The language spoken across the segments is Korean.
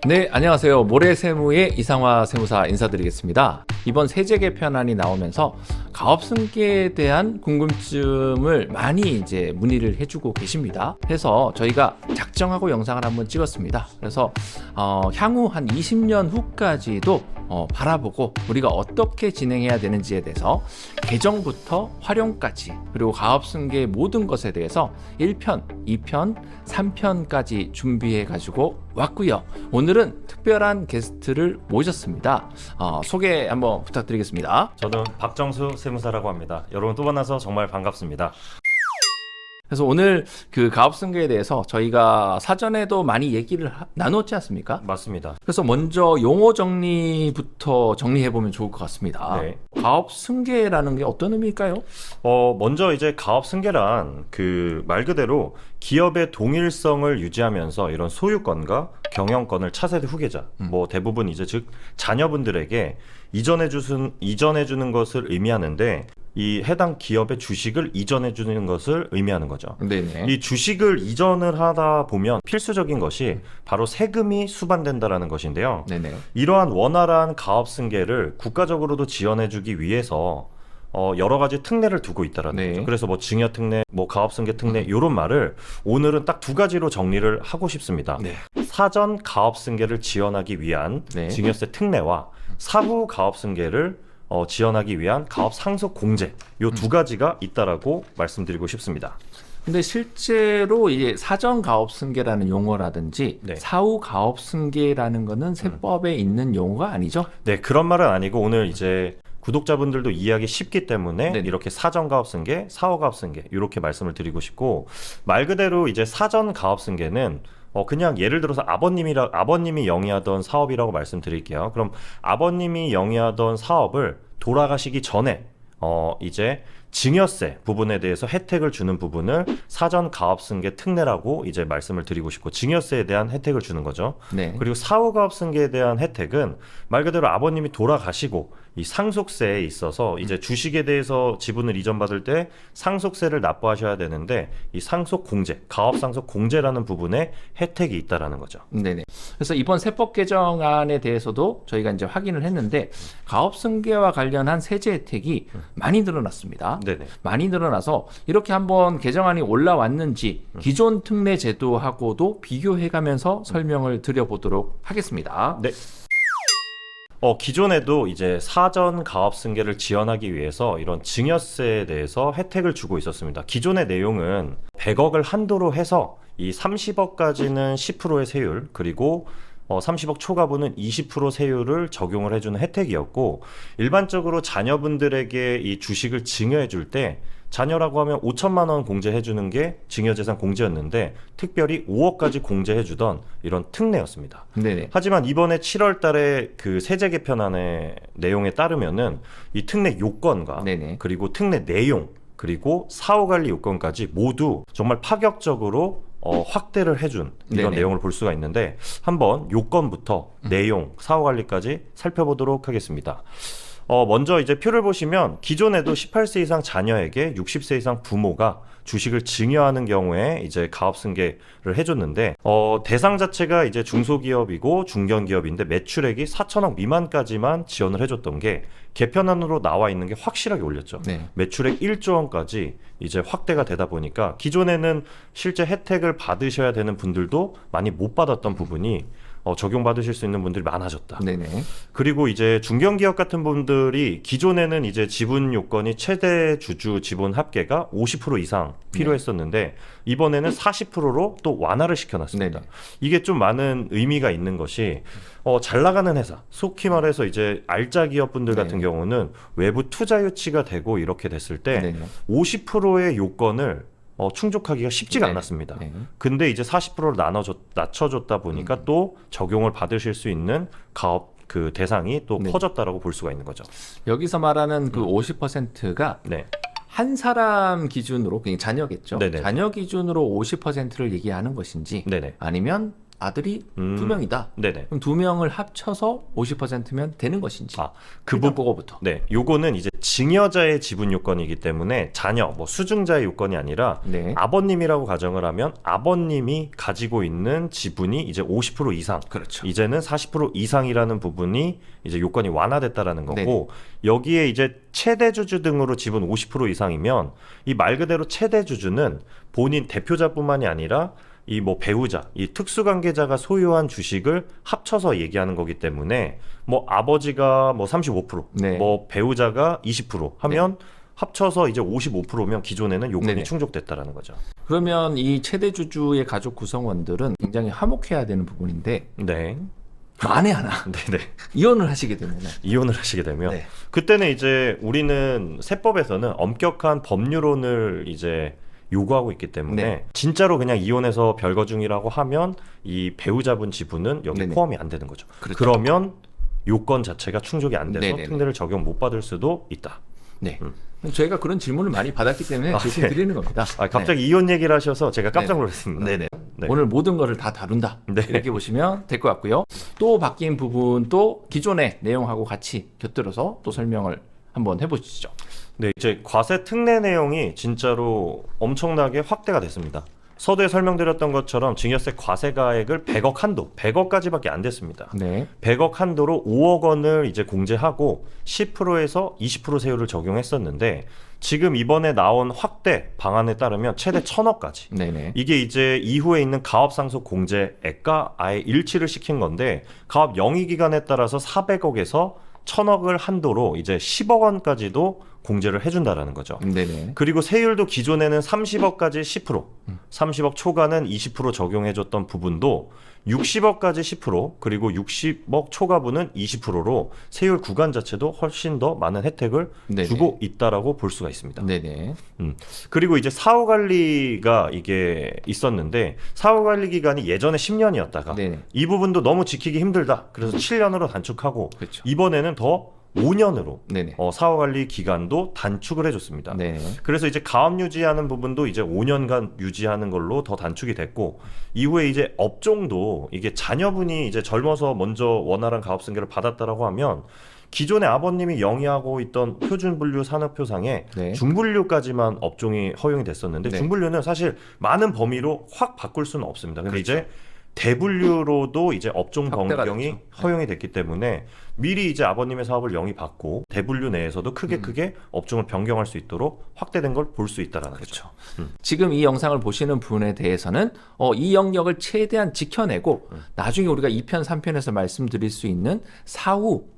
네, 안녕하세요. 모래세무의 이상화 세무사 인사드리겠습니다. 이번 세제 개편안이 나오면서 가업승계에 대한 궁금증을 많이 이제 문의를 해주고 계십니다. 그래서 저희가 작정하고 영상을 한번 찍었습니다. 그래서 향후 한 20년 후까지도 바라보고 우리가 어떻게 진행해야 되는지에 대해서 개정부터 활용까지 그리고 가업승계의 모든 것에 대해서 1편, 2편, 3편까지 준비해 가지고 왔고요. 오늘은 특별한 게스트를 모셨습니다. 소개 한번 부탁드리겠습니다. 저는 박정수 세무사라고 합니다. 여러분 또 만나서 정말 반갑습니다. 그래서 오늘 그 가업승계에 대해서 저희가 사전에도 많이 얘기를 나눴지 않습니까? 맞습니다. 그래서 먼저 용어 정리부터 정리해보면 좋을 것 같습니다. 네. 가업승계라는 게 어떤 의미일까요? 먼저 이제 가업승계란 그 말 그대로 기업의 동일성을 유지하면서 이런 소유권과 경영권을 차세대 후계자, 뭐 대부분 이제 즉 자녀분들에게 이전해 주는 것을 의미하는데, 이 해당 기업의 주식을 이전해 주는 것을 의미하는 거죠. 네네. 이 주식을 이전을 하다 보면 필수적인 것이 바로 세금이 수반된다라는 것인데요. 네네. 이러한 원활한 가업승계를 국가적으로도 지원해주기 위해서 여러 가지 특례를 두고 있다라는 네. 거죠. 그래서 뭐 증여특례, 뭐 가업승계 특례 이런 말을 오늘은 딱 두 가지로 정리를 하고 싶습니다. 네. 사전 가업승계를 지원하기 위한 네. 증여세 특례와 사후 가업승계를 지원하기 위한 가업 상속 공제, 요 두 가지가 있다라고 말씀드리고 싶습니다. 근데 실제로 이제 사전 가업승계라는 용어라든지 네. 사후 가업승계라는 거는 세법에 있는 용어가 아니죠? 네, 그런 말은 아니고 오늘 이제 구독자분들도 이해하기 쉽기 때문에 네네. 이렇게 사전 가업승계, 사후 가업승계 이렇게 말씀을 드리고 싶고, 말 그대로 이제 사전 가업승계는 그냥 예를 들어서 아버님이 영위하던 사업이라고 말씀드릴게요. 그럼 아버님이 영위하던 사업을 돌아가시기 전에 이제 증여세 부분에 대해서 혜택을 주는 부분을 사전 가업승계 특례라고 이제 말씀을 드리고 싶고, 증여세에 대한 혜택을 주는 거죠. 네. 그리고 사후 가업승계에 대한 혜택은 말 그대로 아버님이 돌아가시고 이 상속세에 있어서 이제 주식에 대해서 지분을 이전받을 때 상속세를 납부하셔야 되는데, 이 상속 공제, 가업 상속 공제라는 부분에 혜택이 있다라는 거죠. 네네. 그래서 이번 세법 개정안에 대해서도 저희가 이제 확인을 했는데 가업승계와 관련한 세제 혜택이 많이 늘어났습니다. 네네. 많이 늘어나서 이렇게 한번 개정안이 올라왔는지 기존 특례 제도하고도 비교해가면서 설명을 드려보도록 하겠습니다. 네. 기존에도 이제 사전 가업승계를 지원하기 위해서 이런 증여세에 대해서 혜택을 주고 있었습니다. 기존의 내용은 100억을 한도로 해서 이 30억까지는 10%의 세율, 그리고 30억 초과분은 20% 세율을 적용을 해주는 혜택이었고, 일반적으로 자녀분들에게 이 주식을 증여해 줄 때 자녀라고 하면 5천만 원 공제해 주는 게 증여재산 공제였는데, 특별히 5억까지 공제해 주던 이런 특례였습니다. 네네. 하지만 이번에 7월 달에 그 세제 개편안의 내용에 따르면은 이 특례 요건과 네네. 그리고 특례 내용, 그리고 사후 관리 요건까지 모두 정말 파격적으로 확대를 해준 이런 네네. 내용을 볼 수가 있는데, 한번 요건부터 내용, 사후 관리까지 살펴보도록 하겠습니다. 먼저 이제 표를 보시면 기존에도 18세 이상 자녀에게 60세 이상 부모가 주식을 증여하는 경우에 이제 가업승계를 해줬는데, 대상 자체가 이제 중소기업이고 중견기업인데 매출액이 4천억 미만까지만 지원을 해줬던 게 개편안으로 나와 있는 게 확실하게 올렸죠. 네. 매출액 1조 원까지 이제 확대가 되다 보니까 기존에는 실제 혜택을 받으셔야 되는 분들도 많이 못 받았던 부분이 적용받으실 수 있는 분들이 많아졌다. 네네. 그리고 이제 중견기업 같은 분들이 기존에는 이제 지분 요건이 최대 주주 지분 합계가 50% 이상 필요했었는데, 이번에는 40%로 또 완화를 시켜놨습니다. 네네. 이게 좀 많은 의미가 있는 것이, 잘 나가는 회사, 속히 말해서 이제 알짜 기업분들 같은 경우는 외부 투자 유치가 되고 이렇게 됐을 때 네네. 50%의 요건을 충족하기가 쉽지가 네. 않았습니다. 네. 근데 이제 40%를 낮춰줬다 보니까 또 적용을 받으실 수 있는 가업 그 대상이 또 네. 커졌다라고 볼 수가 있는 거죠. 여기서 말하는 그 50%가 네. 한 사람 기준으로, 그냥 자녀겠죠. 네네. 자녀 기준으로 50%를 얘기하는 것인지 네네. 아니면 아들이 2명이다. 네네. 그럼 2명을 합쳐서 50%면 되는 것인지. 그 일단 그거부터. 네, 요거는 이제 증여자의 지분 요건이기 때문에 자녀, 뭐 수증자의 요건이 아니라 네. 아버님이라고 가정을 하면 아버님이 가지고 있는 지분이 이제 50% 이상, 그렇죠. 이제는 40% 이상이라는 부분이 이제 요건이 완화됐다라는 거고 네네. 여기에 이제 최대 주주 등으로 지분 50% 이상이면 이 말 그대로 최대 주주는 본인 대표자뿐만이 아니라 이 뭐 배우자, 이 특수관계자가 소유한 주식을 합쳐서 얘기하는 거기 때문에 뭐 아버지가 뭐 35%, 네. 뭐 배우자가 20% 하면 합쳐서 이제 55%면 기존에는 요건이 네네. 충족됐다라는 거죠. 그러면 이 최대 주주의 가족 구성원들은 굉장히 화목해야 되는 부분인데 네. 만에 하나 네네. 이혼을 하시게 되면은 이혼을 하시게 되면 네. 그때는 이제 우리는 세법에서는 엄격한 법률론을 이제 요구하고 있기 때문에 네. 진짜로 그냥 이혼해서 별거 중이라고 하면 이 배우자분 지분은 여기 네네. 포함이 안 되는 거죠. 그렇죠. 그러면 요건 자체가 충족이 안 돼서 네네네. 특례를 적용 못 받을 수도 있다. 네. 저희가 그런 질문을 많이 받았기 때문에 대신 네. 드리는 겁니다. 갑자기 이혼 얘기를 하셔서 제가 깜짝 네. 놀랐습니다. 네네. 네. 오늘 모든 거를 다 다룬다. 네. 이렇게 보시면 될 것 같고요. 또 바뀐 부분도 기존의 내용하고 같이 곁들여서 또 설명을 한번 해보시죠. 네, 이제 과세 특례 내용이 진짜로 엄청나게 확대가 됐습니다. 서두에 설명드렸던 것처럼 증여세 과세가액을 100억 한도, 100억까지밖에 안 됐습니다. 네. 100억 한도로 5억 원을 이제 공제하고 10%에서 20% 세율을 적용했었는데 지금 이번에 나온 확대 방안에 따르면 최대 1000억까지. 네네. 이게 이제 이후에 있는 가업상속 공제액과 아예 일치를 시킨 건데 가업 영위기간에 따라서 400억에서 1000억을 한도로 이제 10억 원까지도 공제를 해준다라는 거죠. 네네. 그리고 세율도 기존에는 30억까지 10%, 30억 초과는 20% 적용해줬던 부분도 60억까지 10%, 그리고 60억 초과분은 20%로 세율 구간 자체도 훨씬 더 많은 혜택을 네네. 주고 있다라고 볼 수가 있습니다. 네네. 그리고 이제 사후 관리가 이게 있었는데 사후 관리 기간이 예전에 10년이었다가 네네. 이 부분도 너무 지키기 힘들다. 그래서 7년으로 단축하고 그렇죠. 이번에는 더 5년으로 네네. 사후 관리 기간도 단축을 해줬습니다. 네네. 그래서 이제 가업 유지하는 부분도 이제 5년간 유지하는 걸로 더 단축이 됐고 이후에 이제 업종도 이게 자녀분이 이제 젊어서 먼저 원활한 가업 승계를 받았다라고 하면 기존에 아버님이 영위하고 있던 표준분류 산업표상에 네. 중분류까지만 업종이 허용이 됐었는데 네. 중분류는 사실 많은 범위로 확 바꿀 수는 없습니다. 근데 그렇죠. 이제 대분류로도 이제 업종 확대가 변경이 됐죠. 허용이 됐기 때문에 미리 이제 아버님의 사업을 영위받고 대분류 내에서도 크게 업종을 변경할 수 있도록 확대된 걸 볼 수 있다라는 거죠. 그렇죠. 지금 이 영상을 보시는 분에 대해서는 이 영역을 최대한 지켜내고 나중에 우리가 2편, 3편에서 말씀드릴 수 있는 사후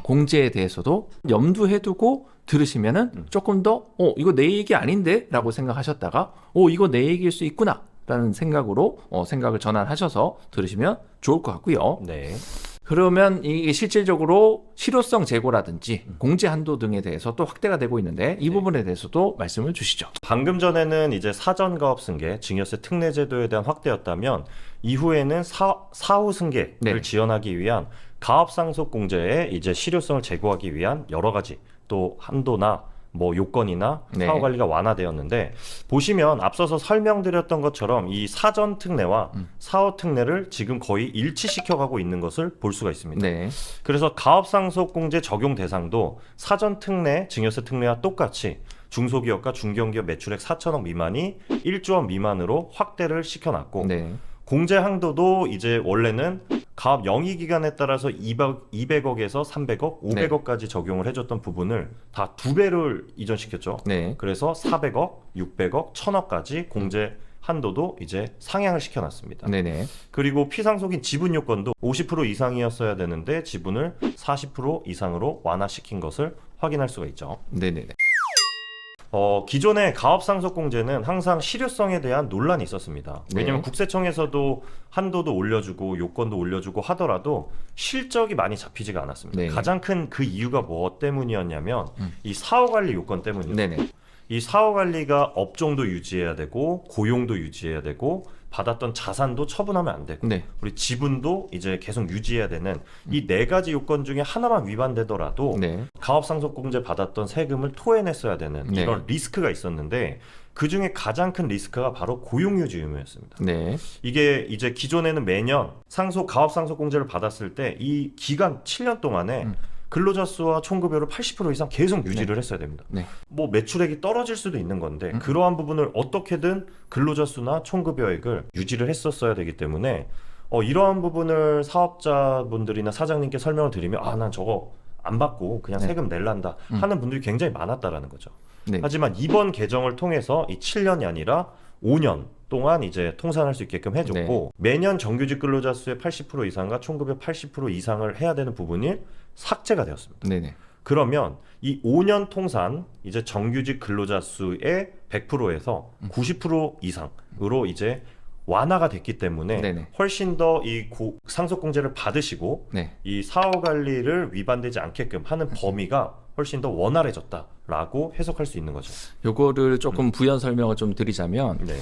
공제에 대해서도 염두해 두고 들으시면은 조금 더 이거 내 얘기 아닌데? 라고 생각하셨다가 이거 내 얘기일 수 있구나 라는 생각으로 생각을 전환하셔서 들으시면 좋을 것 같고요. 네. 그러면 이게 실질적으로 실효성 제고라든지 공제 한도 등에 대해서 또 확대가 되고 있는데 이 부분에 대해서도 말씀을 주시죠. 방금 전에는 이제 사전 가업 승계, 증여세 특례 제도에 대한 확대였다면 이후에는 사후 승계를 네. 지원하기 위한 가업 상속 공제의 이제 실효성을 제고하기 위한 여러 가지 또 한도나 뭐 요건이나 네. 사후 관리가 완화되었는데 보시면 앞서서 설명드렸던 것처럼 이 사전 특례와 사후 특례를 지금 거의 일치시켜 가고 있는 것을 볼 수가 있습니다. 네. 그래서 가업상속공제 적용 대상도 사전 특례, 증여세 특례와 똑같이 중소기업과 중견기업 매출액 4천억 미만이 1조 원 미만으로 확대를 시켜놨고 네. 공제 항도도 이제 원래는 가업 영위 기간에 따라서 200억에서 300억, 500억까지 적용을 해줬던 부분을 다 2배를 이전시켰죠. 네. 그래서 400억, 600억, 1000억까지 공제 한도도 이제 상향을 시켜놨습니다. 네네. 그리고 피상속인 지분 요건도 50% 이상이었어야 되는데 지분을 40% 이상으로 완화시킨 것을 확인할 수가 있죠. 네네네. 기존의 가업상속공제는 항상 실효성에 대한 논란이 있었습니다. 왜냐하면 네. 국세청에서도 한도도 올려주고 요건도 올려주고 하더라도 실적이 많이 잡히지가 않았습니다. 네. 가장 큰 그 이유가 뭐 때문이었냐면 이 사후관리 요건 때문이었어요. 네네. 이 사후관리가 업종도 유지해야 되고 고용도 유지해야 되고 받았던 자산도 처분하면 안 되고 네. 우리 지분도 이제 계속 유지해야 되는 이 네 가지 요건 중에 하나만 위반되더라도 네. 가업상속공제 받았던 세금을 토해냈어야 되는 네. 이런 리스크가 있었는데 그 중에 가장 큰 리스크가 바로 고용유지 의무였습니다. 네. 이게 이제 기존에는 매년 가업상속공제를 받았을 때 이 기간 7년 동안에 근로자 수와 총급여를 80% 이상 계속 유지를 했어야 됩니다. 네. 뭐 매출액이 떨어질 수도 있는 건데 그러한 부분을 어떻게든 근로자 수나 총급여액을 유지를 했었어야 되기 때문에 이러한 부분을 사업자분들이나 사장님께 설명을 드리면 난 저거 안 받고 그냥 네. 세금 낼란다 하는 분들이 굉장히 많았다라는 거죠. 네. 하지만 이번 개정을 통해서 이 7년이 아니라 5년 동안 이제 통산할 수 있게끔 해줬고 매년 정규직 근로자 수의 80% 이상과 총급여 80% 이상을 해야 되는 부분이 삭제가 되었습니다. 네네. 그러면 이 5년 통산 이제 정규직 근로자 수의 100%에서 90% 이상으로 이제 완화가 됐기 때문에 네네. 훨씬 더 이 상속공제를 받으시고 네. 이 사후 관리를 위반되지 않게끔 하는 범위가 훨씬 더 원활해졌다라고 해석할 수 있는 거죠. 요거를 조금 부연 설명을 좀 드리자면 네.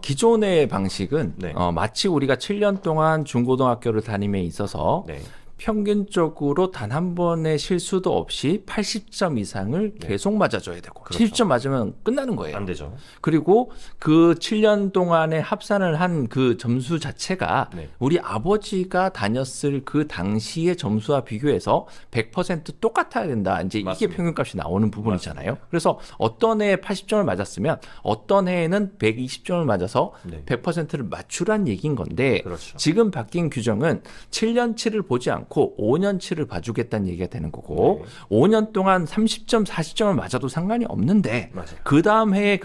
기존의 방식은 네. 마치 우리가 7년 동안 중고등학교를 다님에 있어서 네. 평균적으로 단 한 번의 실수도 없이 80점 이상을 네. 계속 맞아줘야 되고 그렇죠. 70점 맞으면 끝나는 거예요. 안 되죠. 그리고 그 7년 동안에 합산을 한 그 점수 자체가 네. 우리 아버지가 다녔을 그 당시의 점수와 비교해서 100% 똑같아야 된다. 이제 이게 맞습니다. 평균값이 나오는 부분이잖아요. 그래서 어떤 해에 80점을 맞았으면 어떤 해에는 120점을 맞아서 네. 100%를 맞추란 얘기인 건데 그렇죠. 지금 바뀐 규정은 7년치를 보지 않고 5년치를 봐주겠다는 얘기가 되는 거고 네. 5년 동안 30점, 40점을 맞아도 상관이 없는데 맞아요. 그 다음 해에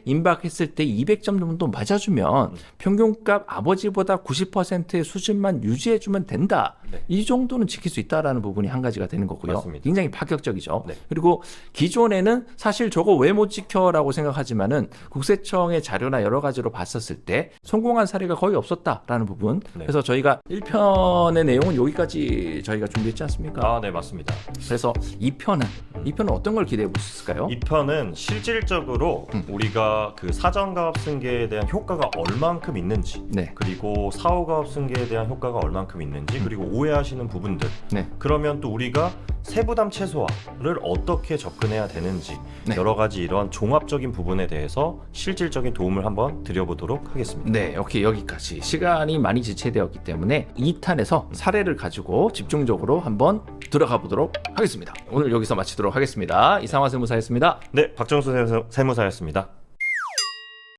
임박했을 때 200점 정도 맞아주면 평균값 아버지보다 90%의 수준만 유지해주면 된다. 네. 이 정도는 지킬 수 있다라는 부분이 한 가지가 되는 거고요. 맞습니다. 굉장히 파격적이죠. 네. 그리고 기존에는 사실 저거 왜 못 지켜라고 생각하지만은 국세청의 자료나 여러 가지로 봤었을 때 성공한 사례가 거의 없었다라는 부분. 네. 그래서 저희가 1편의 내용은 여기까지 저희가 준비했지 않습니까? 네, 맞습니다. 그래서 2편은 어떤 걸 기대해 볼 수 있을까요? 이 편은 실질적으로 우리가 그 사전가업 승계에 대한 효과가 얼만큼 있는지 네. 그리고 사후가업 승계에 대한 효과가 얼만큼 있는지 그리고 오해하시는 부분들 네. 그러면 또 우리가 세부담 최소화를 어떻게 접근해야 되는지 네. 여러 가지 이런 종합적인 부분에 대해서 실질적인 도움을 한번 드려보도록 하겠습니다. 네, 오케이 여기까지 시간이 많이 지체되었기 때문에 2탄에서 사례를 가지고 집중적으로 한번 들어가 보도록 하겠습니다. 오늘 여기서 마치도록 하겠습니다. 이상화 세무사였습니다. 네, 박정수 세무사였습니다.